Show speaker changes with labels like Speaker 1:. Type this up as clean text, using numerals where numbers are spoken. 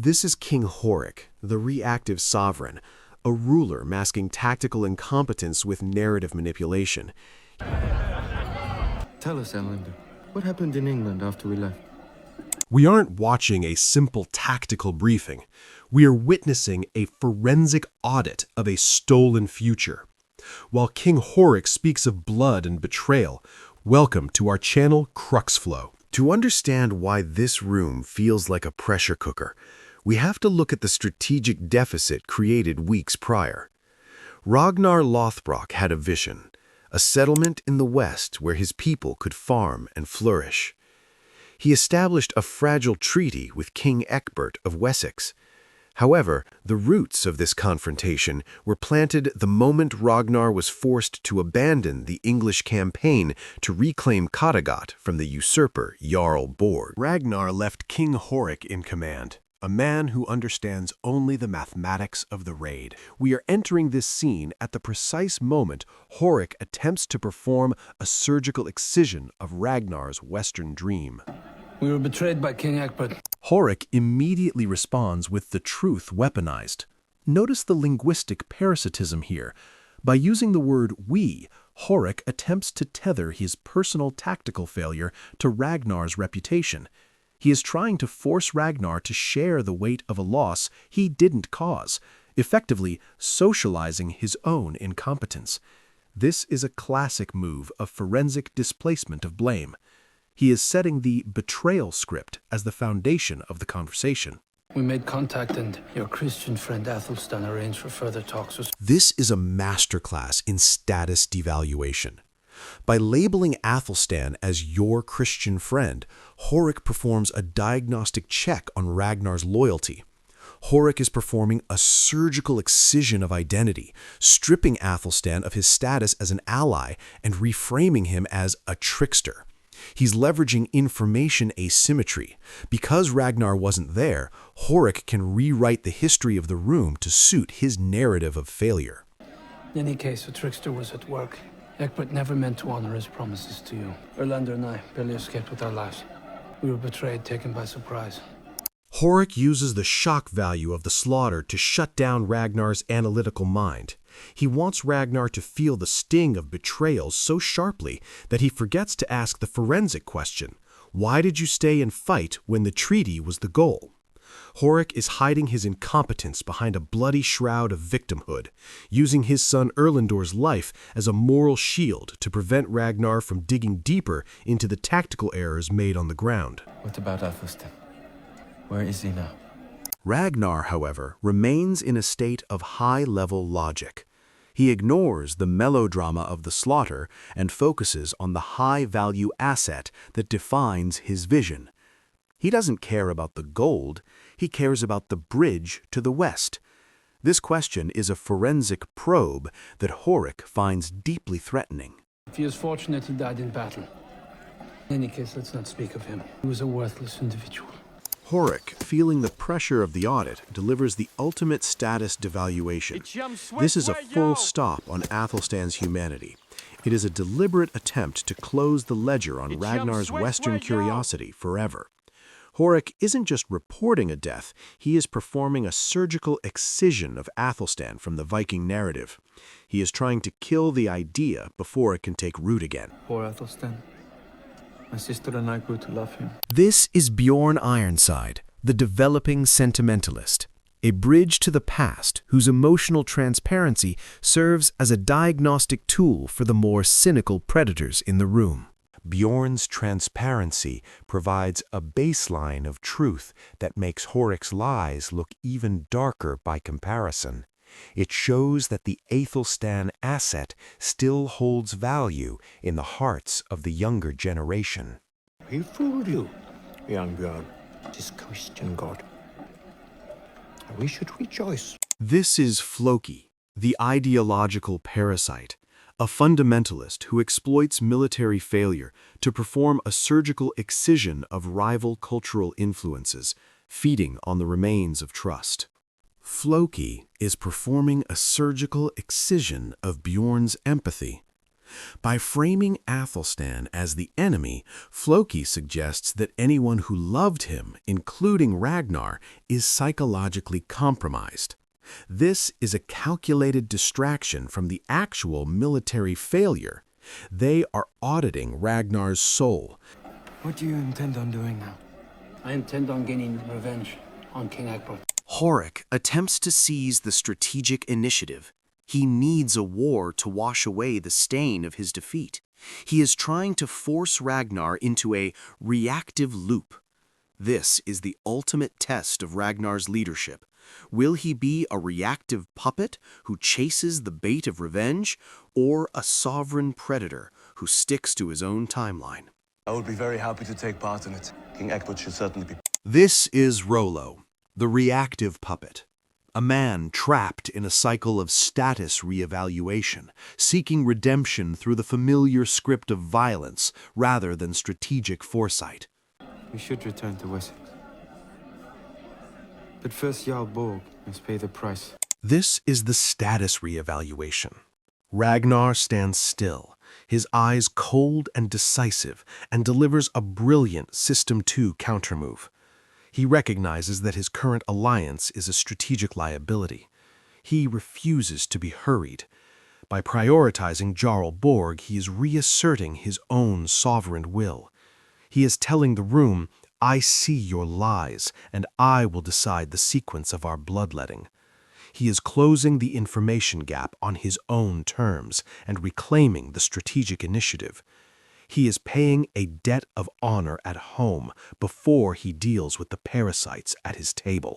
Speaker 1: This is King Horik, the reactive sovereign, a ruler masking tactical incompetence with narrative manipulation.
Speaker 2: Tell us, Elender, what happened in England after we left?
Speaker 1: We aren't watching a simple tactical briefing. We are witnessing a forensic audit of a stolen future. While King Horik speaks of blood and betrayal, welcome to our channel Cruxflow. To understand why this room feels like a pressure cooker, we have to look at the strategic deficit created weeks prior. Ragnar Lothbrok had a vision, a settlement in the west where his people could farm and flourish. He established a fragile treaty with King Ecbert of Wessex. However, the roots of this confrontation were planted the moment Ragnar was forced to abandon the English campaign to reclaim Kattegat from the usurper Jarl Borg. Ragnar left King Horik in command, a man who understands only the mathematics of the raid. We are entering this scene at the precise moment Horik attempts to perform a surgical excision of Ragnar's Western dream.
Speaker 3: We were betrayed by King Egbert.
Speaker 1: Horik immediately responds with the truth weaponized. Notice the linguistic parasitism here. By using the word we, Horik attempts to tether his personal tactical failure to Ragnar's reputation. He is trying to force Ragnar to share the weight of a loss he didn't cause, effectively socializing his own incompetence. This is a classic move of forensic displacement of blame. He is setting the betrayal script as the foundation of the conversation.
Speaker 3: We made contact and your Christian friend Athelstan arranged for further talks.
Speaker 1: This is a masterclass in status devaluation. By labeling Athelstan as your Christian friend, Horik performs a diagnostic check on Ragnar's loyalty. Horik is performing a surgical excision of identity, stripping Athelstan of his status as an ally and reframing him as a trickster. He's leveraging information asymmetry. Because Ragnar wasn't there, Horik can rewrite the history of the room to suit his narrative of failure.
Speaker 3: In any case, the trickster was at work. Egbert never meant to honor his promises to you. Erlander and I barely escaped with our lives. We were betrayed, taken by surprise.
Speaker 1: Horik uses the shock value of the slaughter to shut down Ragnar's analytical mind. He wants Ragnar to feel the sting of betrayal so sharply that he forgets to ask the forensic question, why did you stay and fight when the treaty was the goal? Horik is hiding his incompetence behind a bloody shroud of victimhood, using his son Erlandor's life as a moral shield to prevent Ragnar from digging deeper into the tactical errors made on the ground.
Speaker 2: What about Athelstan? Where is he now?
Speaker 1: Ragnar, however, remains in a state of high-level logic. He ignores the melodrama of the slaughter and focuses on the high-value asset that defines his vision. He doesn't care about the gold, he cares about the bridge to the west. This question is a forensic probe that Horik finds deeply threatening.
Speaker 3: If he is fortunate, he died in battle. In any case, let's not speak of him. He was a worthless individual.
Speaker 1: Horik, feeling the pressure of the audit, delivers the ultimate status devaluation. This is a full stop on Athelstan's humanity. It is a deliberate attempt to close the ledger on Ragnar's Western curiosity forever. Horik isn't just reporting a death, he is performing a surgical excision of Athelstan from the Viking narrative. He is trying to kill the idea before it can take root again.
Speaker 2: Poor Athelstan. My sister and I grew to love him.
Speaker 1: This is Bjorn Ironside, the developing sentimentalist, a bridge to the past whose emotional transparency serves as a diagnostic tool for the more cynical predators in the room. Bjorn's transparency provides a baseline of truth that makes Horik's lies look even darker by comparison. It shows that the Athelstan asset still holds value in the hearts of the younger generation.
Speaker 4: He fooled you, young Björn, this Christian god. We should rejoice.
Speaker 1: This is Floki, the ideological parasite, a fundamentalist who exploits military failure to perform a surgical excision of rival cultural influences, feeding on the remains of trust. Floki is performing a surgical excision of Bjorn's empathy. By framing Athelstan as the enemy, Floki suggests that anyone who loved him, including Ragnar, is psychologically compromised. This is a calculated distraction from the actual military failure. They are auditing Ragnar's soul.
Speaker 2: What do you intend on doing now?
Speaker 3: I intend on gaining revenge on King Egbert.
Speaker 5: Horik attempts to seize the strategic initiative. He needs a war to wash away the stain of his defeat. He is trying to force Ragnar into a reactive loop. This is the ultimate test of Ragnar's leadership. Will he be a reactive puppet who chases the bait of revenge, or a sovereign predator who sticks to his own timeline?
Speaker 6: I would be very happy to take part in it. King Egbert should certainly be.
Speaker 1: This is Rollo, the reactive puppet. A man trapped in a cycle of status reevaluation, seeking redemption through the familiar script of violence rather than strategic foresight.
Speaker 2: We should return to Wessex. But first Jarl Borg must pay the price.
Speaker 1: This is the status reevaluation. Ragnar stands still, his eyes cold and decisive, and delivers a brilliant System 2 countermove. He recognizes that his current alliance is a strategic liability. He refuses to be hurried. By prioritizing Jarl Borg, he is reasserting his own sovereign will. He is telling the room, I see your lies, and I will decide the sequence of our bloodletting. He is closing the information gap on his own terms and reclaiming the strategic initiative. He is paying a debt of honor at home before he deals with the parasites at his table.